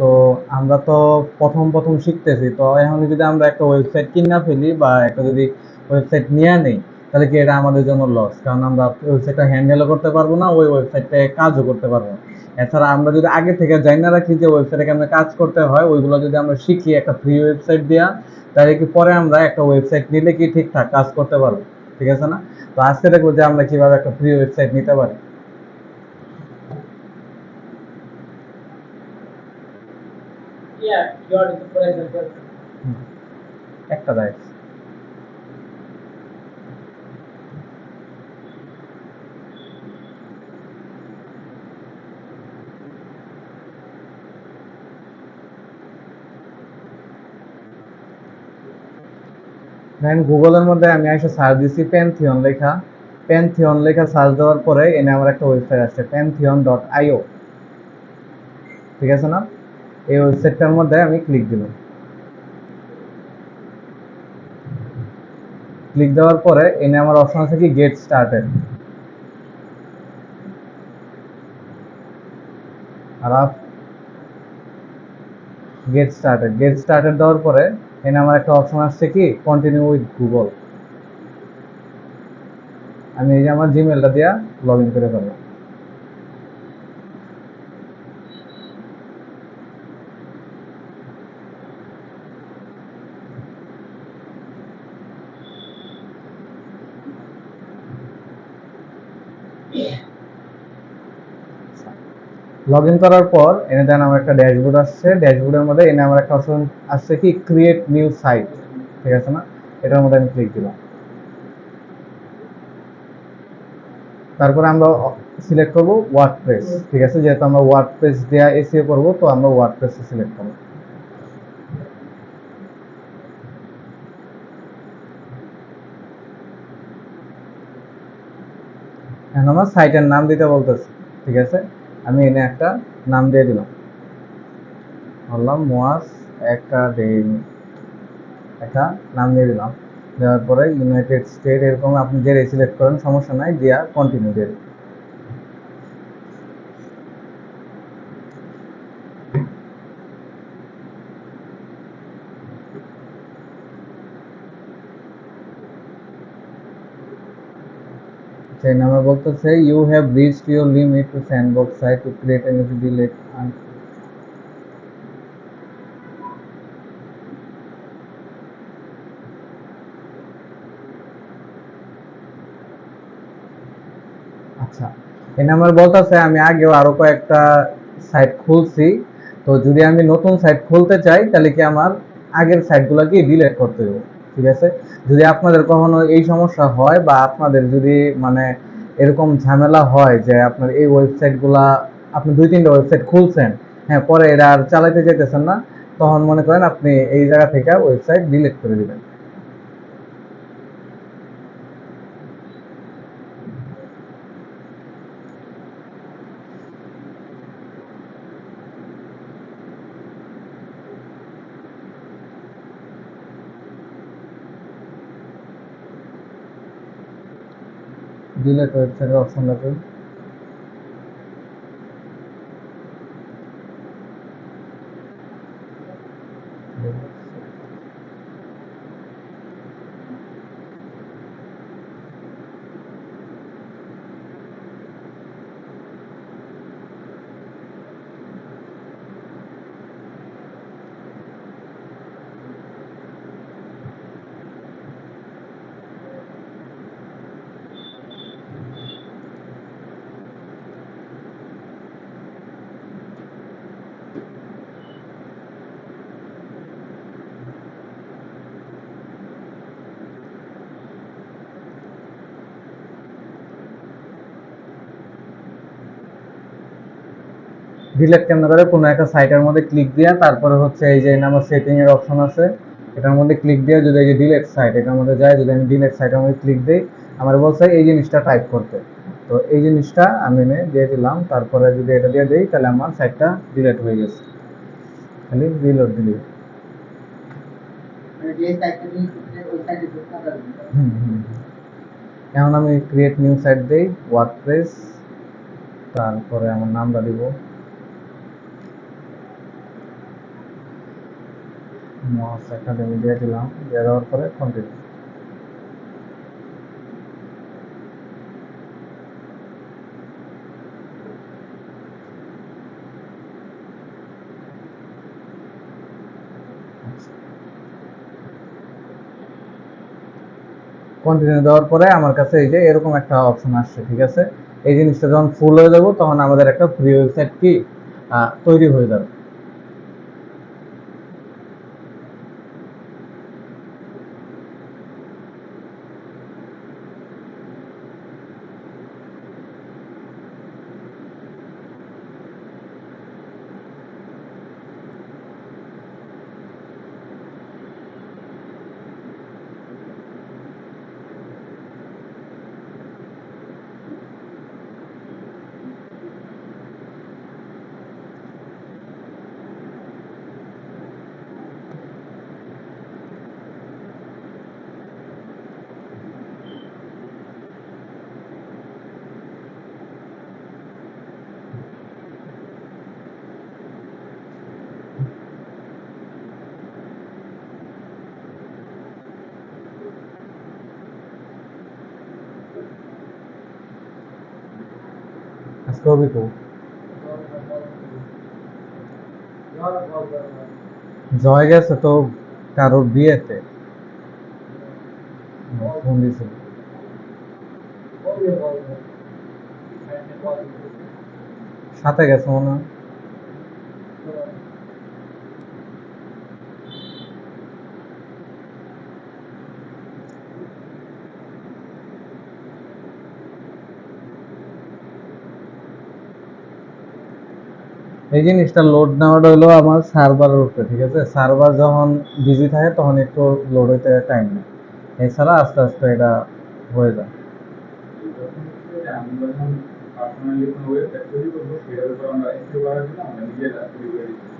তো আমরা তো প্রথম প্রথম শিখতেছি, তো এখন যদি আমরা একটা ওয়েবসাইট কিনা ফেলি বা একটা যদি ওয়েবসাইট নিয়ে নেই, তাহলে কি এটা আমাদের জন্য লস? কারণ আমরা ওয়েবসাইটটা হ্যান্ডেলও করতে পারবো না, ওই ওয়েবসাইটটায় কাজও করতে পারবো না। এছাড়া আমরা যদি আগে থেকে জানি না রাখি যে ওয়েবসাইটে কেমন কাজ করতে হয়, ওইগুলো যদি আমরা শিখি একটা ফ্রি ওয়েবসাইট দিয়া, তাহলে কি পরে আমরা একটা ওয়েবসাইট নিলে কি ঠিকঠাক কাজ করতে পারবো। ঠিক আছে না? তো আজকে দেখবো যে আমরা কিভাবে একটা ফ্রি ওয়েবসাইট নিতে পারি। হুম, একটা দেখ। দেন গুগলের মধ্যে আমি এসে সার্চ দিছি প্যান্থিয়ন লেখা। প্যান্থিয়ন লেখা সার্চ দেওয়ার পরে এনে আমার একটা ওয়েবসাইট আসছে pantheon.io। ঠিক আছে না? এই ওয়েবসাইটটার মধ্যে আমি ক্লিক দিলাম। ক্লিক দেওয়ার পরে এনে আমার অপশন আছে কি গেট স্টার্টেড। আর গেট স্টার্টেড দেওয়ার পরে এনে আমার একটা অপশন আসছে কি কন্টিনিউ উইথ গুগল। আমি এই যে আমার জিমেলটা দিয়া লগ ইন করে ফেললাম। লগ ইন করার পর এনে দেন আমার একটা ড্যাশবোর্ড আসছে। ড্যাশবোর্ডের মধ্যে এনে আমার একটা অপশন আসছে কি ক্রিয়েট নিউ সাইট। ঠিক আছে না? এটার মধ্যে আমি ক্লিক দিলাম। তারপরে আমরা সিলেক্ট করব ওয়ার্ডপ্রেস। ঠিক আছে, যেহেতু আমরা ওয়ার্ডপ্রেস দেওয়া এসিও করব, তো আমরা ওয়ার্ডপ্রেস সিলেক্ট করব। এখন আমার সাইটের নাম দিতে বলতেছে। ঠিক আছে, আমি এনে একটা নাম দিয়ে দিলাম, বললাম মোয়াস একাডেমি। একটা নাম দিয়ে দিলাম। দেওয়ার পরে ইউনাইটেড স্টেট এরকম আপনি যে সিলেক্ট করেন সমস্যা নাই, দিয়া কন্টিনিউ দিয়ে দিন। সেই নামে বলতেছে you have reached your limit to sandbox site to create and delete. আচ্ছা, এই নাম্বার বলতেছে আমি আগেও আরো কয়েকটা সাইট খুলছি, তো যদি আমি নতুন সাইট খুলতে চাই তাহলে কি আমার আগের সাইটগুলোকে ডিলিট করতে হবে। ঠিক আছে, যদি আপনাদের কখনো এই সমস্যা হয় বা আপনাদের যদি মানে এরকম ঝামেলা হয় যে আপনার এই ওয়েবসাইটগুলা আপনি দুই তিনটা ওয়েবসাইট খুলছেন, হ্যাঁ, পরে এরা আর চালাতে চাইতেছেন না, তখন মনে করেন আপনি এই জায়গা থেকে ওয়েবসাইট ডিলিট করে দিবেন। ডিলিট ওয়েবসাইটের অপশন লাগবে। ডিলিট কেমন করে? কোনো একটা সাইটের মধ্যে ক্লিক দিয়া তারপরে হচ্ছে এই যে আমার সেটিং এর অপশন আছে, এটার মধ্যে ক্লিক দিয়ে যদি এই যে ডিলিট সাইট এটার মধ্যে যায়, যদি আমি ডিলিট সাইটের মধ্যে ক্লিক দিই, আমার বলছে এই জিনিসটা টাইপ করতে। তো এই জিনিসটা আমি এনে দিয়ে দিলাম, তারপরে যদি এটা দিয়ে দিই তাহলে আমার সাইটটা ডিলিট হয়ে গেছে। খালি রিলোড দিলি। হুম হুম। এখন আমি ক্রিয়েট নিউ সাইট দিই ওয়ার্ডপ্রেস, তারপরে আমার নামটা দিব। মাস একাডেমি দিয়ে দিলাম, দিয়ে দেওয়ার পরে কন্টিনিউ। কন্টিনিউ দেওয়ার পরে আমার কাছে এই যে এরকম একটা অপশন আসছে, ঠিক আছে। এই জিনিসটা যখন ফুল হয়ে যাবো তখন আমাদের একটা ফ্রি ওয়েবসাইট কি তৈরি হয়ে যাবে। আজকে হবি তো জয় গেছে তো কারোর বিয়েতে, ফোন দিছিল। সাথে গেছে মনে হয়। এই জিনিসটা লোড নেওয়াটা হলো আমার সার্ভারের উপরে, ঠিক আছে। সার্ভার যখন বিজি থাকে তখন একটু লোড হইতে টাইম নেয়, এছাড়া আস্তে আস্তে এটা হয়ে যায়।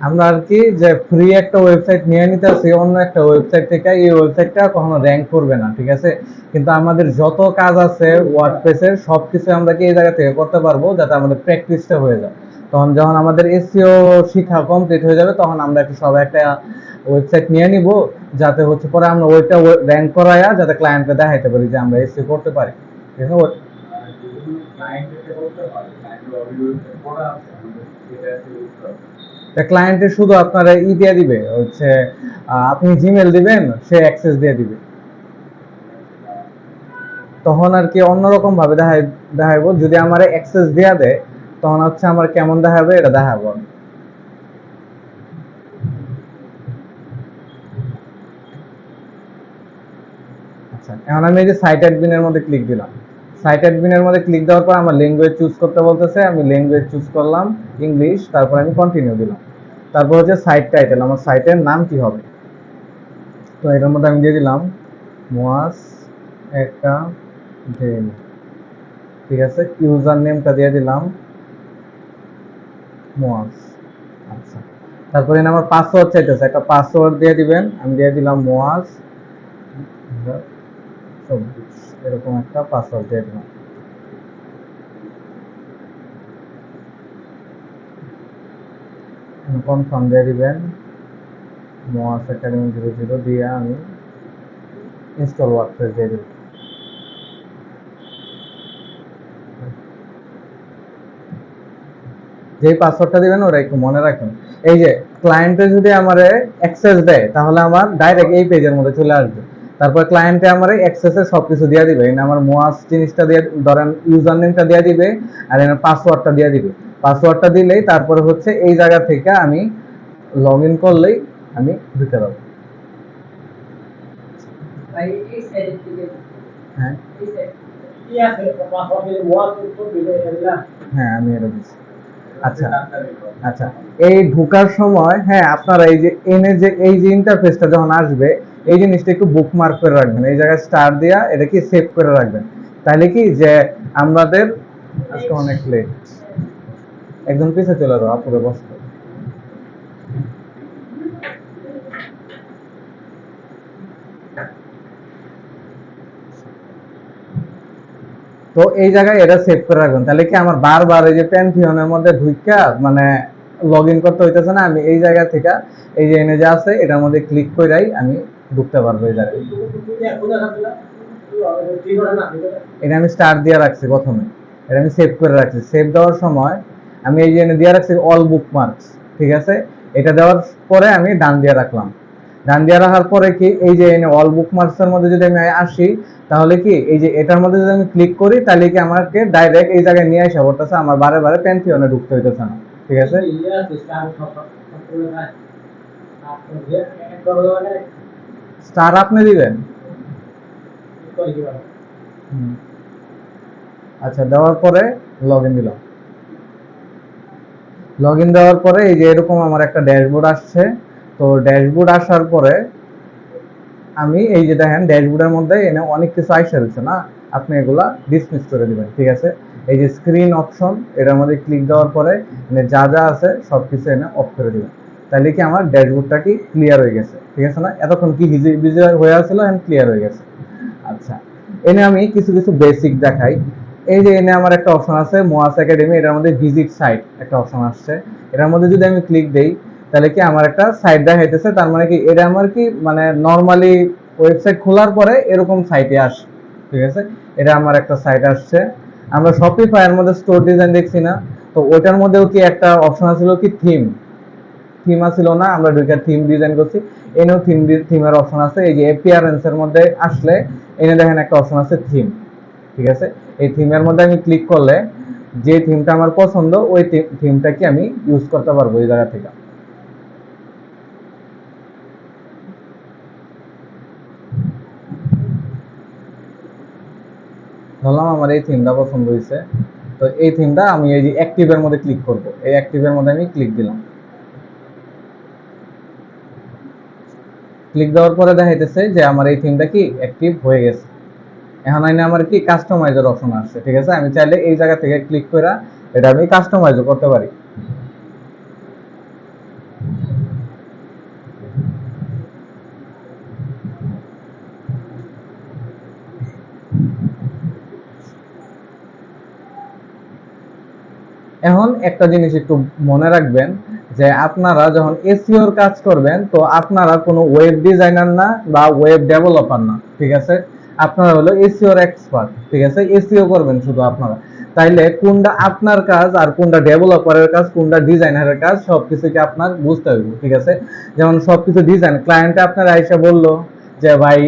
আমরা আর কি যে ফ্রি একটা ওয়েবসাইট নিয়ে নিতে আসি অন্য একটা ওয়েবসাইট থেকে, এই ওয়েবসাইটটা কখনো র্যাঙ্ক করবে না, ঠিক আছে। কিন্তু আমাদের যত কাজ আছে ওয়ার্ডপ্রেসের সবকিছু আমরা কি এই জায়গা থেকে করতে পারবো, যাতে আমাদের প্র্যাকটিসটা হয়ে যায়। তখন যখন আমাদের এসইও শিক্ষা কমপ্লিট হয়ে যাবে তখন আমরা একটু সবাই একটা ওয়েবসাইট নিয়ে নিব, যাতে হচ্ছে পরে আমরা ওইটা র্যাঙ্ক করায়া যাতে ক্লায়েন্টকে দেখাইতে পারি যে আমরা এসইও করতে পারি, ঠিক আছে। ক্লায়েন্টের শুধু আপনার ই দিয়ে দিবে হচ্ছে আপনি জিমেল দিবেন, সে অ্যাক্সেস দিয়ে দিবে। তখন আর কি অন্যরকম ভাবে দেখাইবো। যদি আমার অ্যাক্সেস দেয়া দেয় তখন হচ্ছে আমার কেমন দেখাবে এটা দেখাবো। আচ্ছা, এখন আমি এই যে সাইট অ্যাডমিনের মধ্যে ক্লিক দিলাম। সাইট অ্যাডমিনের মধ্যে ক্লিক দেওয়ার পর আমার ল্যাঙ্গুয়েজ চুজ করতে বলতেছে, আমি ল্যাঙ্গুয়েজ চুজ করলাম ইংলিশ, তারপর আমি কন্টিনিউ দিলাম। তারপর হচ্ছে সাইট টাইটেল, আমার সাইটের নাম কি হবে। তো এটার মধ্যে আমি দিয়ে দিলাম মোয়াস একাডেমি, ঠিক আছে। ইউজার নেমটা দিয়ে দিলাম মোয়াস। আচ্ছা, তারপরে আমার পাসওয়ার্ড চাইতেছে, একটা পাসওয়ার্ড দিয়ে দিবেন। আমি দিয়ে দিলাম মোয়াস 24, এরকম একটা পাসওয়ার্ড দিয়ে দিলাম। কনফার্ম দিয়ে দিবেন। মোয়াস একাডেমি 00 দিয়ে আমি ইনস্টল ওয়ার্ডপ্রেস দিয়ে দিব। যেই পাসওয়ার্ডটা দিবেন ওটা একটু মনে রাখবেন। এই যে ক্লায়েন্টে যদি আমারে অ্যাক্সেস দেয় তাহলে আমার ডাইরেক্ট এই পেজের মধ্যে চলে আসবে। তারপর ক্লায়েন্টে আমারে অ্যাক্সেসের সবকিছু দিয়ে দিবে। এখানে আমার মোয়াস জিনিসটা দিয়ে ধরেন ইউজার নেমটা দিয়ে দিবে, আর এখানে পাসওয়ার্ডটা দিয়ে দিবে। পাসওয়ার্ডটা দিলেই তারপরে হচ্ছে এই জায়গা থেকে আমি লগ ইন করলেই আমি ঢুকে যাবো। হ্যাঁ হ্যাঁ, আমি এটা দিচ্ছি। আচ্ছা আচ্ছা, এই ঢোকার সময় হ্যাঁ আপনারা এই যে এনে যে এই যে ইন্টারফেসটা যখন আসবে এই জিনিসটা একটু বুকমার্ক করে রাখবেন, এই জায়গায় স্টার দিয়া এটা কি সেভ করে রাখবেন। তাহলে কি যে আমাদের আজকে অনেক লেট, একজন পিছিয়ে চলে যাও আপুরে বসতে। তো এই জায়গায় এটা সেভ করে রাখবেন, তাহলে কি আমার বারবার এই যে প্যান্থিয়নের মধ্যে ঢুইকা মানে লগ ইন করতে হইতেছে না, আমি এই জায়গা থেকে এই যে এনে যে আছে এটার মধ্যে ক্লিক করেই আমি ঢুকতে পারবো এই জায়গায়। এটা আমি স্টার দিয়ে রাখছি প্রথমে, এটা আমি সেভ করে রাখছি। সেভ দেওয়ার সময় আমি এই যে এনে দিয়ে রাখছি অল বুকমার্কস, ঠিক আছে। এটা দেওয়ার পরে আমি ডান দিয়ে রাখলাম। ডান দিয়ে রাখার পরে কি এই যে এনে অল বুকমার্কস এর মধ্যে যদি আমি আসি, তাহলে কি এই যে এটার মধ্যে যদি আমি ক্লিক করি তাহলে কি আমাকে ডাইরেক্ট এই জায়গায় নিয়ে আসা পড়তেছে, আমার বারে বারে প্যান্থিয়নে ঢুকতে হইতেছে না, ঠিক আছে। স্টার আপনি দিবেন? আচ্ছা, দেওয়ার পরে লগ ইন দিলাম। লগ ইন দেওয়ার পরে এই যে এরকম আমার একটা ড্যাশবোর্ড আসছে। তো ড্যাশবোর্ড আসার পরে আমি এই যে দেখেন ড্যাশবোর্ডের মধ্যে এনে অনেক কিছু আইসা রয়েছে না, আপনি এগুলা ডিসমিস করে দিবেন, ঠিক আছে। এই যে স্ক্রিন অপশন, এটার মধ্যে ক্লিক দেওয়ার পরে যা যা আছে সব কিছু এনে অফ করে দিবেন। তাহলে কি আমার ড্যাশবোর্ডটা কি ক্লিয়ার হয়ে গেছে, ঠিক আছে না। এতক্ষণ কি বিজি হয়ে আসছিল, এখন ক্লিয়ার হয়ে গেছে। আচ্ছা, এনে আমি কিছু কিছু বেসিক দেখাই। এই যে এনে আমার একটা অপশন আছে মোয়াস একাডেমি, এটার মধ্যে ভিজিট সাইট একটা অপশন আসছে। এটার মধ্যে যদি আমি ক্লিক দেই তাহলে কি আমার একটা সাইট দেখাইতেছে। তার মানে কি এটা আমার কি মানে নরমালি ওয়েবসাইট খোলার পরে এরকম সাইটে আসে, ঠিক আছে। এটা আমার একটা সাইট আসছে। আমরা শপিফাই এর মধ্যে স্টোর ডিজাইন দেখছি না, তো ওটার মধ্যেও কি একটা অপশন আছিল কি থিম, থিম আছিল না, আমরা দুইটা থিম ডিজাইন করছি। এনেও থিমের অপশন আছে। এই যে অ্যাপিয়ারেন্স এর মধ্যে আসলে এনে দেখেন একটা অপশন আছে থিম, ঠিক আছে। এই থিমের মধ্যে আমি ক্লিক করলে যে থিমটা আমার পছন্দ ওই থিমটা কি আমি ইউজ করতে পারবো এই জায়গা থেকে। ধরলাম আমার এই থিমটা পছন্দ হয়েছে, তো এই থিমটা আমি এই যে অ্যাক্টিভের মধ্যে ক্লিক করব। এই অ্যাক্টিভের মধ্যে আমি ক্লিক দিলাম। ক্লিক দেওয়ার পরে দেখাইতেছে যে আমার এই থিমটা কি অ্যাক্টিভ হয়ে গেছে। এখন আইনে আমার কি কাস্টমাইজের অপশন আসছে, ঠিক আছে। আমি চাইলে এই জায়গা থেকে ক্লিক করে এটা আমি কাস্টমাইজও করতে পারি। এখন একটা জিনিস একটু মনে রাখবেন যে আপনারা যখন এসইওর কাজ করবেন, তো আপনারা কোনো ওয়েব ডিজাইনার না বা ওয়েব ডেভেলপার না, ঠিক আছে। আপনারা হলো এসইওর এক্সপার্ট, ঠিক আছে। এসইও করবেন শুধু আপনারা। তাইলে কোনটা আপনার কাজ আর কোনটা ডেভেলপারের কাজ, কোনটা ডিজাইনারের কাজ, সবকিছু কি আপনার বুঝতে হবে, ঠিক আছে। যেমন সবকিছু ডিজাইন ক্লায়েন্টে আপনার আইসা বললো যে ভাই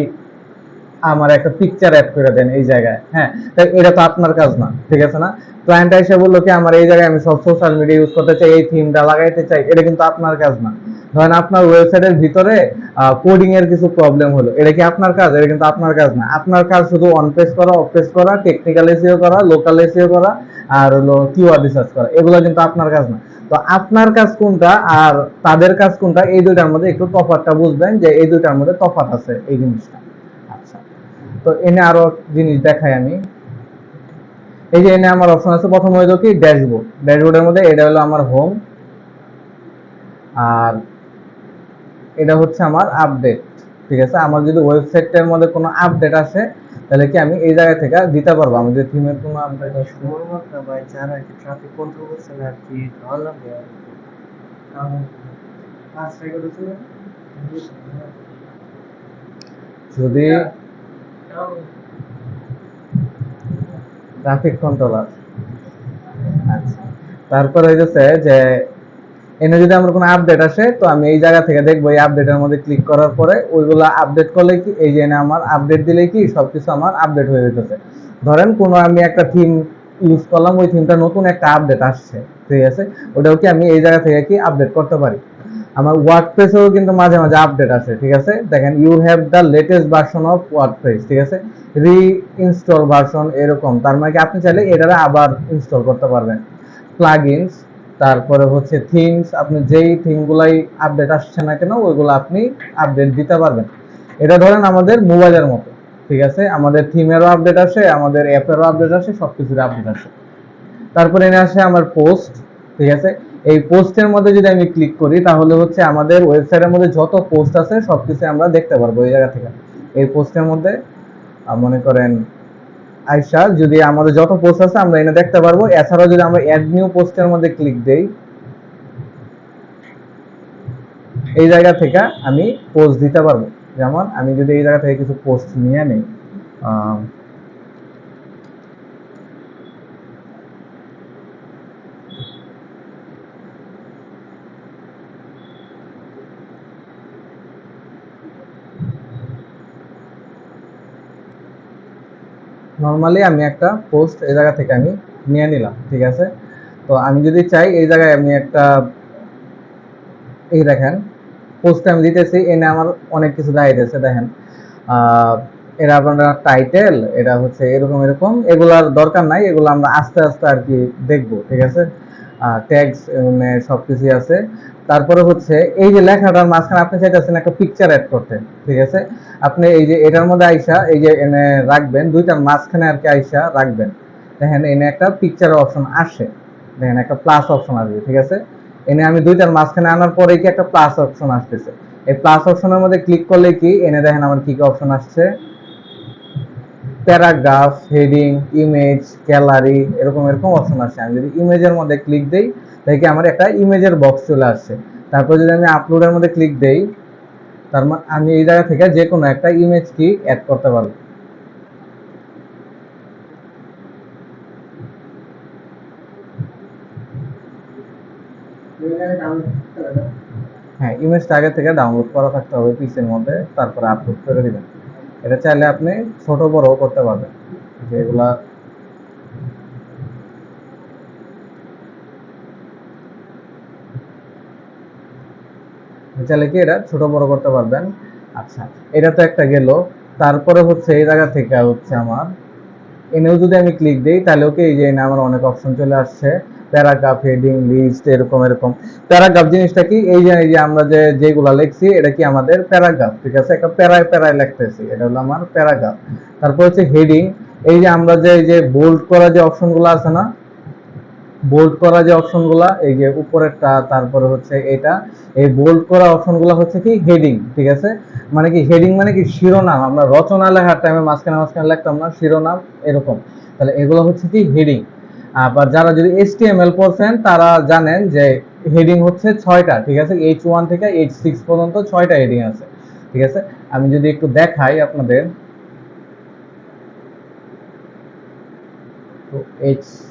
আমার একটা পিকচার অ্যাড করে দেন এই জায়গায়, হ্যাঁ, তাই এটা তো আপনার কাজ না, ঠিক আছে না। ক্লায়েন্ট এসে বললো কি আমার এই জায়গায় আমি সব সোশ্যাল মিডিয়া ইউজ করতে চাই, এই থিমটা লাগাইতে চাই, এটা কিন্তু আপনার কাজ না। ধরেন আপনার ওয়েবসাইটের ভিতরে কোডিং এর কিছু প্রবলেম হলো, এটা কি আপনার কাজ? এটা কিন্তু আপনার কাজ না। আপনার কাজ শুধু অন পেজ করা, অফ পেজ করা, টেকনিক্যাল এসইও করা, লোকাল এসইও করা, আর হলো কিওয়ার্ড রিসার্চ করা, এগুলো কিন্তু আপনার কাজ না। তো আপনার কাজ কোনটা আর তাদের কাজ কোনটা, এই দুইটার মধ্যে একটু তফাৎটা বুঝবেন যে এই দুইটার মধ্যে তফাৎ আছে এই জিনিসটা। আচ্ছা, তো এনে আরো জিনিস দেখাই আমি। এই যে এনে আমার অপশন আছে, প্রথম হইলো কি ড্যাশবোর্ড। ড্যাশবোর্ডের মধ্যে এটা হলো আমার হোম, আর এটা হচ্ছে আমার আপডেট, ঠিক আছে। আমার যদি ওয়েবসাইটের মধ্যে কোনো আপডেট আসে তাহলে কি আমি এই জায়গা থেকে দিতে পারবো। আমি যদি থিমের কোনো আপডেট আসে, ভাই যারা ট্রাফিক কন্ট্রোল করছেন আর কি ভালো লাগবে যদি ট্রাফিক কন্ট্রোলার, আচ্ছা, তারপরে হইতেছে যে এনে যদি আমার কোনো আপডেট আসে তো আমি এই জায়গা থেকে দেখবো, এই আপডেটের মধ্যে ক্লিক করার পরে ওইগুলো আপডেট করলে কি এই যে এনে আমার আপডেট দিলে কি সবকিছু আমার আপডেট হয়ে যেতেছে। ধরেন কোনো আমি একটা থিম ইউজ করলাম, ওই থিমটা নতুন একটা আপডেট আসছে, ঠিক আছে, ওটাও কি আমি এই জায়গা থেকে কি আপডেট করতে পারি। আমার ওয়ার্ডপ্রেসেও কিন্তু মাঝে মাঝে আপডেট আসে, ঠিক আছে। দেখেন you have the latest version of WordPress, ঠিক আছে, রি ইনস্টল ভার্সন এরকম। তার মানে কি আপনি চাইলে এটারে আবার ইনস্টল করতে পারবেন। প্লাগইনস, তারপরে হচ্ছে থিমস, আপনি যেই থিমগুলাই আপডেট আসছে না কেন ওইগুলো আপনি আপডেট দিতে পারবেন। এটা ধরেন আমাদের মোবাইলের মতো, ঠিক আছে, আমাদের থিমেরও আপডেট আসে, আমাদের অ্যাপেরও আপডেট আসে, সবকিছুর আপডেট আসে। তারপরে এনে আসে আমার পোস্ট, ঠিক আছে। এই পোস্টের মধ্যে যদি আমি ক্লিক করি তাহলে হচ্ছে আমাদের ওয়েবসাইটের মধ্যে যত পোস্ট আছে সবকিছু আমরা দেখতে পারবো এই জায়গা থেকে। এই পোস্টের মধ্যে মনে করেন আইসা যদি আমাদের যত পোস্ট আছে আমরা এনে দেখতে পারবো। এছাড়াও যদি আমরা অ্যাড নিউ পোস্টের মধ্যে ক্লিক দেই এই জায়গা থেকে আমি পোস্ট দিতে পারবো। যেমন আমি যদি এই জায়গা থেকে কিছু পোস্ট নিয়ে নিই, নর্মালি আমি একটা পোস্ট এই জায়গা থেকে আমি নিয়ে নিলাম, ঠিক আছে। তো আমি যদি চাই এই জায়গায় আমি একটা, এই দেখেন পোস্টে আমি দিতেছি, এনে আমার অনেক কিছু দেখাইতেছে, দেখেন এটা আপনার টাইটেল, এটা হচ্ছে এরকম এরকম, এগুলার দরকার নাই, এগুলো আমরা আস্তে আস্তে আর কি দেখবো, ঠিক আছে। ট্যাগস সবকিছু আছে। তারপরে হচ্ছে এই যে লেখাটার মাঝখানে আপনি চাইতেছেন একটা পিকচার অ্যাড করতে, ঠিক আছে। আপনি এই যে এটার মধ্যে আইসা এই যে এনে রাখবেন, দুইটার মাঝখানে আর কি আইসা রাখবেন, দেখেন এনে একটা পিকচারের অপশন আসে, দেখেন একটা প্লাস অপশন আসবে, ঠিক আছে। এনে আমি দুইটার মাঝখানে আনার পরে কি একটা প্লাস অপশন আসতেছে, এই প্লাস অপশনের মধ্যে ক্লিক করলে কি এনে দেখেন আমার কি কি অপশন আসছে, প্যারাগ্রাফ, হেডিং, ইমেজ, গ্যালারি, এরকম এরকম অপশন আসছে। আমি যদি ইমেজের মধ্যে ক্লিক দেই তাহলে কি আমার একটা ইমেজের বক্স চলে আসছে। তারপর যদি আমি আপলোডের মধ্যে ক্লিক দেই, তার মানে আমি এই জায়গা থেকে যে কোনো একটা ইমেজ কি অ্যাড করতে পারবো। হ্যাঁ, ইমেজটা আগে থেকে ডাউনলোড করা থাকতে হবে পিসির মধ্যে, তারপরে আপলোড করে দিবেন। এটা চাইলে আপনি ছোট বড় করতে পারবেন, যেগুলা চাইলে কি এটা ছোট বড় করতে পারবেন। আচ্ছা, এটা তো একটা গেল। তারপরে হচ্ছে এই জায়গা থেকে হচ্ছে আমার এনেও যদি আমি ক্লিক দিই তাহলে ওকে এই যে এনে আমার অনেক অপশন চলে আসছে, প্যারাগ্রাফ, হেডিং, লিস্ট, এরকম এরকম। প্যারাগ্রাফ জিনিসটা কি, এই যে আমরা যেগুলা লিখছি এটা কি আমাদের প্যারাগ্রাফ, ঠিক আছে, একটা প্যারায় প্যারায় লিখতেছি, এটা হলো আমার প্যারাগ্রাফ। তারপর হচ্ছে হেডিং, এই যে আমরা যে বোল্ড করা যে অপশনগুলো আছে না, বোল্ড করা যে অপশনগুলা, এই যে উপরেরটা, তারপরে হচ্ছে এটা, এই বোল্ড করা অপশনগুলো হচ্ছে কি হেডিং, ঠিক আছে। মানে কি হেডিং মানে কি শিরোনাম, আমরা রচনা লেখার টাইমে মাঝখানে মাঝখানে লিখতাম না শিরোনাম, এরকম। তাহলে এগুলো হচ্ছে কি হেডিং। আবার যারা যদি HTML পড়ছেন তারা জানেন যে হেডিং হচ্ছে 6টা, ঠিক আছে, H1 থেকে H6 পর্যন্ত 6টা হেডিং আছে, ঠিক আছে। আমি যদি একটু দেখাই আপনাদের, তো H6,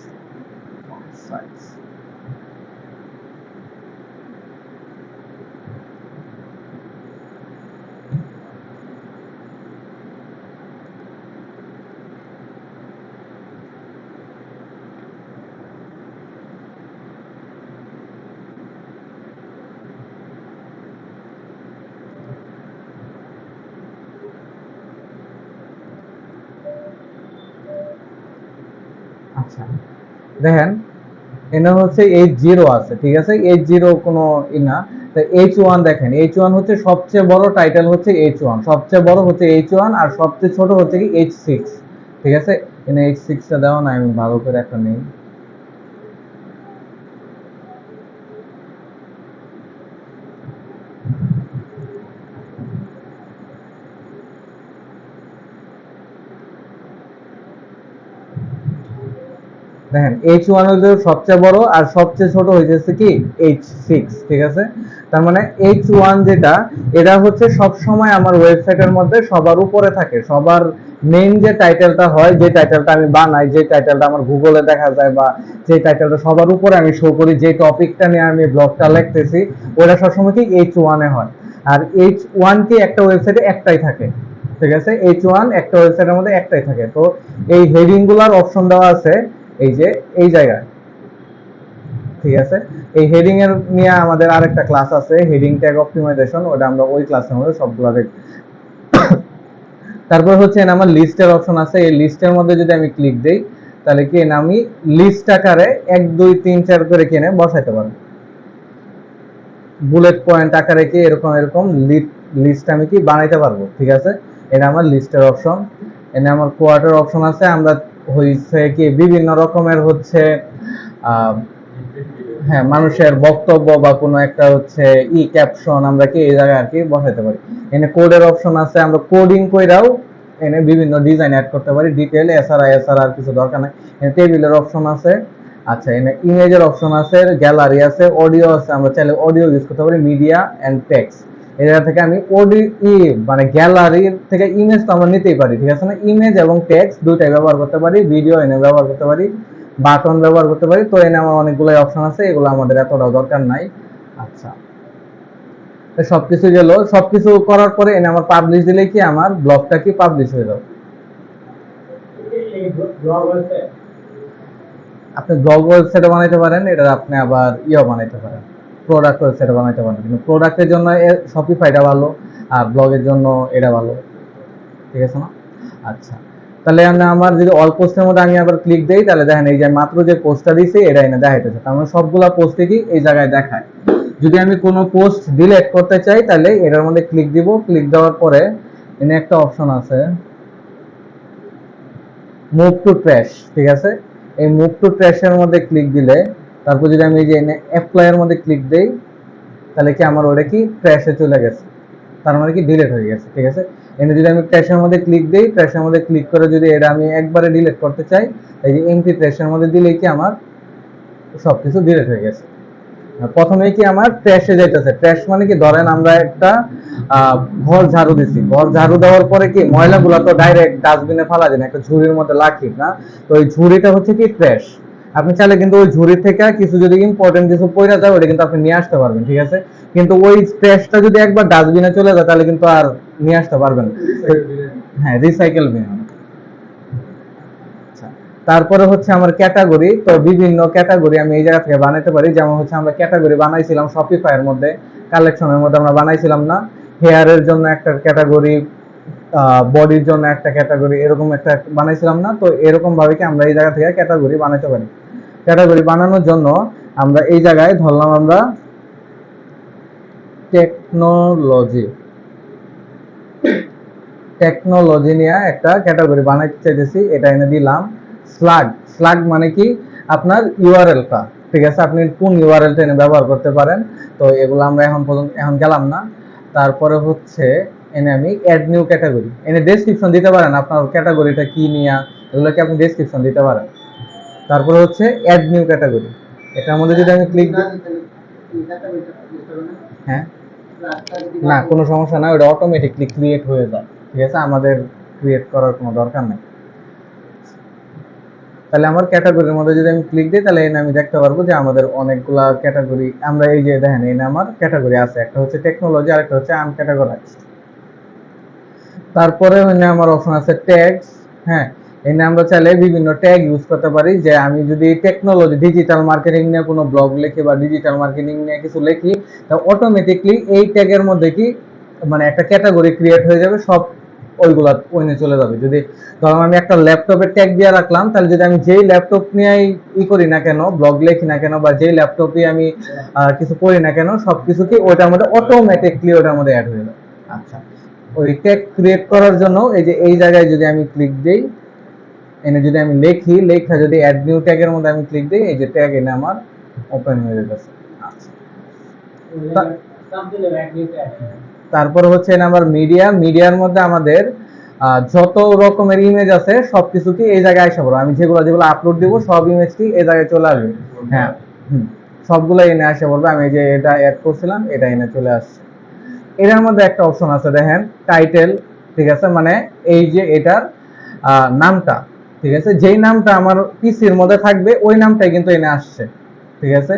আচ্ছা দেখেন এটা হচ্ছে H0 আছে, ঠিক আছে, H0 কোনো না। তো H1 দেখেন, H1 হচ্ছে সবচেয়ে বড়, টাইটেল হচ্ছে H1, সবচেয়ে বড় হচ্ছে H1, আর সবচেয়ে ছোট হচ্ছে কি H6, ঠিক আছে। এখানে H6 টা দেওয়া না, আমি ভালো করে একটা নেই। দেখেন H1 হলো সবচেয়ে বড় আর সবচেয়ে ছোট হইতেছে কি H6, ঠিক আছে। তার মানে H1 যেটা, এটা হচ্ছে সব সময় আমার ওয়েবসাইটের মধ্যে সবার উপরে থাকে, সবার মেইন যে টাইটেলটা হয়, যে টাইটেলটা আমি বানাই, যে টাইটেলটা আমার গুগলে দেখা যায়, বা যে টাইটেলটা সবার উপরে আমি শো করি, যে টপিকটা নিয়ে আমি ব্লগটা লিখতেছি, ওটা সবসময় কি H1 এ হয়। আর H1 কি একটা ওয়েবসাইটে একটাই থাকে, ঠিক আছে, H1 একটা ওয়েবসাইটের মধ্যে একটাই থাকে। তো এই হেডিং গুলার অপশন দেওয়া আছে এই যে এই জায়গায়, ঠিক আছে। এই হেডিং এর নিয়ে আমাদের আরেকটা ক্লাস আছে, হেডিং ট্যাগ অপটিমাইজেশন, ওটা আমরা ওই ক্লাসের মধ্যে সবগুলো দেখব। তারপর হচ্ছে আমার লিস্টের অপশন আছে, এই লিস্টের মধ্যে যদি আমি ক্লিক দেই তাহলে কি আমি লিস্ট আকারে 1 2 3 4 করে কিনে বসাইতে পারবো, বুলেট পয়েন্ট আকারে কি এরকম এরকম লিস্ট আমি কি বানাইতে পারবো, ঠিক আছে। এটা আমার লিস্টের অপশন। এনে আমার কোয়ার্টার অপশন আছে, আমরা হইছে কি বিভিন্ন রকমের হচ্ছে হ্যাঁ মানুষের বক্তব্য বা কোনো একটা হচ্ছে ক্যাপশন আমরা কি এই জায়গায় আর কি বসাইতে পারি। এনে কোডের অপশন আছে, আমরা কোডিং কইরাও এনে বিভিন্ন ডিজাইন অ্যাড করতে পারি, ডিটেইল, এছাড়া আর কিছু দরকার নাই। এনে টেবিলের অপশন আছে, আচ্ছা, এখানে ইমেজের অপশন আছে, গ্যালারি আছে, অডিও আছে, আমরা চাইলে অডিও ইউজ করতে পারি, মিডিয়া এন্ড টেক্সট। এই জায়গা থেকে আমি মানে গ্যালারি থেকে ইমেজ তো আমরা নিতেই পারি, ঠিক আছে না? ইমেজ এবং টেক্সট দুইটাই ব্যবহার করতে পারি, ভিডিও এনে ব্যবহার করতে পারি, বাটন ব্যবহার করতে পারি। তো এনে আমার অনেকগুলো অপশন আছে, এগুলো আমাদের এতটাও দরকার নাই। আচ্ছা, তো সবকিছু গেল, সবকিছু করার পরে এনে আমার পাবলিশ দিলে কি আমার ব্লগটা কি পাবলিশ হয়ে যাবে। আপনি ব্লগ ওয়েবসাইটে বানাইতে পারেন, এটা আপনি আবার বানাইতে পারেন, প্রোডাক্ট ওয়েবসাইটে বানাইতে পারেন। কিন্তু প্রোডাক্টের জন্য শপিফাইটা ভালো, আর ব্লগের জন্য এটা ভালো, ঠিক আছে না? আচ্ছা, তাহলে আমার যদি অল পোস্টের মধ্যে আমি আবার ক্লিক দেই, তাহলে দেখেন এই যে মাত্র যে পোস্টটা দিয়েছি এটা এনে দেখাইতেছে। তার মানে সবগুলা পোস্টে কি এই জায়গায় দেখায়। যদি আমি কোনো পোস্ট ডিলিট করতে চাই, তাহলে এটার মধ্যে ক্লিক দিব। ক্লিক দেওয়ার পরে এনে একটা অপশন আছে মুভ টু ট্র্যাশ, ঠিক আছে? এই মুভ টু ট্র্যাশের মধ্যে ক্লিক দিলে, তারপর যদি আমি এই যে অ্যাপ্লাই এর মধ্যে ক্লিক দেই, তাহলে কি আমার ওটা কি ট্র্যাশে চলে গেছে, তার মানে কি ডিলিট হয়ে গেছে, ঠিক আছে? এনে যদি আমি ট্র্যাশের মধ্যে ক্লিক দেই, ট্র্যাশের মধ্যে ক্লিক করে যদি এটা আমি একবারে ডিলিট করতে চাই, এই যে এমটি ট্র্যাশের মধ্যে দিলেই কি আমার সবকিছু ডিলিট হয়ে গেছে। প্রথমে কি আমার ট্র্যাশে যাইতেছে। ট্র্যাশ মানে কি, ধরেন আমরা একটা ঘর ঝাড়ু দিছি, ঘর ঝাড়ু দেওয়ার পরে কি ময়লাগুলো তো ডাইরেক্ট ডাস্টবিনে ফেলা যায় না, একটা ঝুড়ির মধ্যে রাখি না? তো ওই ঝুড়িটা হচ্ছে কি ট্র্যাশ। আপনি চাইলে কিন্তু ওই ঝুড়ি থেকে কিছু যদি ইম্পর্টেন্ট কিছু পয়সা যায়, ওটা কিন্তু আপনি নিয়ে আসতে পারবেন, ঠিক আছে? কিন্তু ওই ট্র্যাশটা যদি একবার ডাস্টবিনে চলে যায়, তাহলে কিন্তু আর নিয়ে আসতে পারবেন। হ্যাঁ, রিসাইকেল বিন। তারপরে হচ্ছে আমার ক্যাটাগরি। তো বিভিন্ন ক্যাটাগরি আমি এই জায়গা থেকে বানাইতে পারি। যেমন হচ্ছে আমরা ক্যাটাগরি বানাইছিলাম শপিফাই এর মধ্যে, কালেকশনের মধ্যে আমরা বানাইছিলাম না? হেয়ারের জন্য একটা ক্যাটাগরি, বডির জন্য একটা ক্যাটাগরি, এরকম একটা বানাইছিলাম না? তো এরকম ভাবে কি আমরা এই জায়গা থেকে ক্যাটাগরি বানাইতে পারি। ক্যাটাগরি বানানোর জন্য আমরা এই জায়গায় ধরলাম আমরা টেকনোলজি, টেকনোলজি নিয়ে একটা ক্যাটাগরি বানাইতে চাইতেছি, এটা এনে দিলাম। স্লাগ, স্লাগ মানে কি আপনার ইউআরএলটা, ঠিক আছে? আপনি কোন ইউআরএলটা এনে ব্যবহার করতে পারেন। তো এগুলো আমরা এখন গেলাম না। তারপরে হচ্ছে এনে আমি অ্যাড নিউ ক্যাটাগরি, এনে ডেসক্রিপশন দিতে পারেন আপনার ক্যাটাগরিটা কি নিয়ে, এগুলোকে আপনি ডেসক্রিপশন দিতে পারেন। তারপরে হচ্ছে অ্যাড নিউ ক্যাটাগরি, এটার মধ্যে যদি আমি ক্লিক দিই, হ্যাঁ, না কোনো সমস্যা না, ওটা অটোমেটিকলি ক্রিয়েট হয়ে যায়, ঠিক আছে? আমাদের ক্রিয়েট করার কোনো দরকার নেই। তাহলে আমার ক্যাটাগরির মধ্যে যদি আমি ক্লিক দিই, তাহলে এখানে আমি দেখতে পারবো যে আমাদের অনেকগুলা ক্যাটাগরি, আমরা এই যে দেখেন এখানে আমার ক্যাটাগরি আছে, একটা হচ্ছে টেকনোলজি আর একটা হচ্ছে আনক্যাটাগরাইজড। তারপরে এখানে আমার অপশন আছে ট্যাগস। হ্যাঁ, এখানে আমরা চাইলে বিভিন্ন ট্যাগ ইউজ করতে পারি। যে আমি যদি টেকনোলজি ডিজিটাল মার্কেটিং নিয়ে কোনো ব্লগ লিখি বা ডিজিটাল মার্কেটিং নিয়ে কিছু লিখি, তা অটোমেটিকলি এই ট্যাগের মধ্যে কি মানে একটা ক্যাটাগরি ক্রিয়েট হয়ে যাবে, সব ওইগুলা ওইনে চলে যাবে। যদি ধরুন আমি একটা ল্যাপটপের ট্যাগ দিয়ে রাখলাম, তাহলে যদি আমি যেই ল্যাপটপ নিয়েই করি না কেন, ব্লগ লিখি না কেন, বা যেই ল্যাপটপে আমি কিছু করি না কেন, সবকিছু কি ওইটার মধ্যে অটোমেটিকলি ওটার মধ্যে অ্যাড হয়ে যাবে। আচ্ছা, ওই ট্যাগ ক্রিয়েট করার জন্য এই যে এই জায়গায় যদি আমি ক্লিক দেই, এনে যদি আমি লিখি, লেখা যদি অ্যাড নিউ ট্যাগের মধ্যে আমি ক্লিক দিই, এই যে ট্যাগ এনে আমার ওপেন হয়ে যাচ্ছে। আচ্ছা, তারপর হচ্ছে এনে আমার মিডিয়া, মিডিয়ার মধ্যে আমাদের যত রকমের ইমেজ আছে সবকিছু কি এই জায়গায় আসা পড়বে। আমি যেগুলো যেগুলো আপলোড দিব সব ইমেজ কি এই জায়গায় চলে আসবে। হ্যাঁ, সবগুলো এনে আসা পড়বে। আমি যে এটা অ্যাড করছিলাম এটা এনে চলে আসছে। এটার মধ্যে একটা অপশন আছে দেখেন, টাইটেল, ঠিক আছে? মানে এই যে এটার নামটা, ঠিক আছে? যেই নামটা আমার পিসির মধ্যে থাকবে ওই নামটাই কিন্তু এনে আসছে, ঠিক আছে?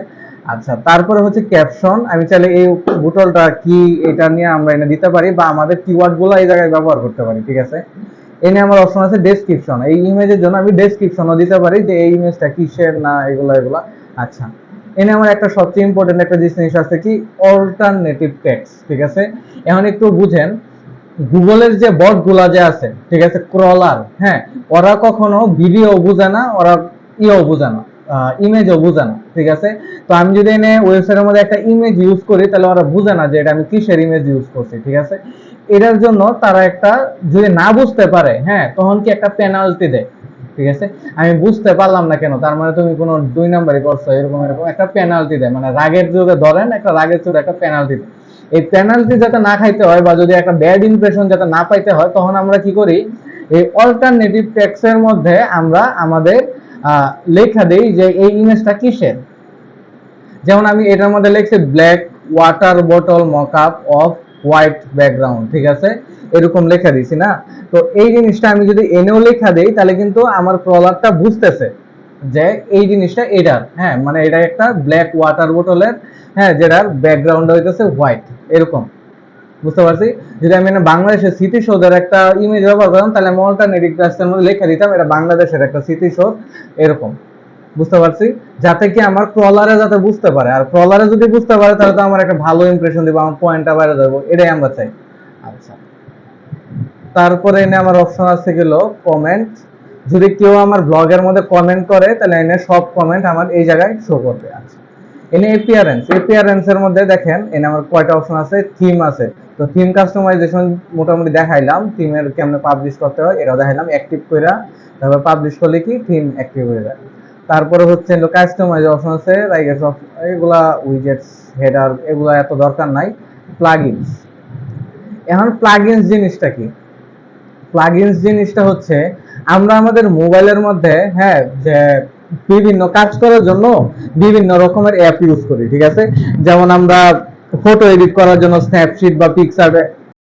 আচ্ছা, তারপরে হচ্ছে ক্যাপশন। আমি চাইলে এই বুটলটা কি এটা নিয়ে আমরা এনে দিতে পারি, বা আমাদের কিওয়ার্ড গুলো এই জায়গায় ব্যবহার করতে পারি, ঠিক আছে? এনে আমার অপশন আছে ডেসক্রিপশন, এই ইমেজের জন্য আমি ডেসক্রিপশনও দিতে পারি যে এই ইমেজটা কিসের না এগুলা এগুলা। আচ্ছা, এনে আমার একটা সবচেয়ে ইম্পর্টেন্ট একটা জিনিস আছে কি অল্টারনেটিভ টেক্সট, ঠিক আছে? এখন একটু বুঝেন, গুগলের যে বট গুলা যে আছে, ঠিক আছে, ক্রলার, হ্যাঁ, ওরা কখনো ভিডিও বুঝে না, ওরা বুঝে না, ইমেজও বুঝে না, ঠিক আছে? তো আমি যদি এনে ওয়েবসাইটের মধ্যে একটা ইমেজ ইউজ করি, তাহলে ওরা বুঝে না যে এটা আমি কিসের ইমেজ ইউজ করছি, ঠিক আছে? এটার জন্য তারা একটা, যদি না বুঝতে পারে, হ্যাঁ, তখন কি একটা পেনাল্টি দেয়, ঠিক আছে? আমি বুঝতে পারলাম না কেন, তার মানে তুমি কোনো 2 নাম্বারই করছো, এরকম এরকম একটা পেনাল্টি দেয়। মানে রাগের জোরে ধরেন, একটা রাগের জোরে একটা পেনাল্টি দেয়। এই পেনাল্টি যাতে না খাইতে হয়, বা যদি একটা ব্যাড ইমপ্রেশন যাতে না পাইতে হয়, তখন আমরা কি করি, এই অল্টারনেটিভ টেক্সটের মধ্যে আমরা আমাদের লেখা দেই যে এই ইমেজটা কিসের। যেমন আমি এটার মধ্যে লিখছি ব্ল্যাক ওয়াটার বোতল মকআপ অফ হোয়াইট ব্যাকগ্রাউন্ড, ঠিক আছে, এরকম লেখা দিছি না। তো এই জিনিসটা আমি যদি এনেও লেখা দেই তাহলে কিন্তু আমার ক্রলারটা বুঝতেছে যে এই জিনিসটা এটার, হ্যাঁ, মানে এটা একটা ব্ল্যাক ওয়াটার বোতলের, হ্যাঁ, যেটার ব্যাকগ্রাউন্ড হইতেছে হোয়াইট, এরকম বুঝতে পারছি। যদি আমি বাংলাদেশের স্মৃতিসৌধের একটা ইমেজ ব্যবহার করতাম তাহলে আমি অল্টারনেটিভ টেক্সটের মধ্যে লিখে দিতাম এটা বাংলাদেশের একটা স্মৃতিসৌধ, এরকম বুঝতে পারছি, যাতে কি আমার ক্রলারে যাতে বুঝতে পারে। আর ক্রলারে যদি বুঝতে পারে তাহলে তো আমার একটা ভালো ইমপ্রেশন দিব, আমার পয়েন্টটা বাইরে যাবো, এটাই আমরা চাই। আচ্ছা, তারপরে এনে আমার অপশন আছে গেলো কমেন্ট। যদি কেউ আমার ব্লগের মধ্যে কমেন্ট করে তাহলে এনে সব কমেন্ট আমার এই জায়গায় শো করবে। আচ্ছা, এনে এপিয়ারেন্সের মধ্যে দেখেন এনে আমার কয়টা অপশন আছে, থিম আছে। তো থিম কাস্টমাইজেশন মোটামুটি দেখাইলাম, থিমের কেমনে পাবলিশ করতে হয় এটাও দেখাইলাম অ্যাক্টিভ কইরা, তারপর পাবলিশ করলে কি থিম অ্যাক্টিভ হয়ে যায়। তারপরে হচ্ছে কাস্টমাইজ অপশন আছে, লাইক এগুলা উইজেটস, হেডার, এগুলা এত দরকার নাই। প্লাগইনস, এখন প্লাগইনস জিনিসটা কি? প্লাগইনস জিনিসটা হচ্ছে আমরা আমাদের মোবাইলের মধ্যে, হ্যাঁ, যে বিভিন্ন কাজ করার জন্য বিভিন্ন রকমের অ্যাপ ইউজ করি, ঠিক আছে। যেমন আমরা ফটো এডিট করার জন্য স্ন্যাপশিট বা পিক্সার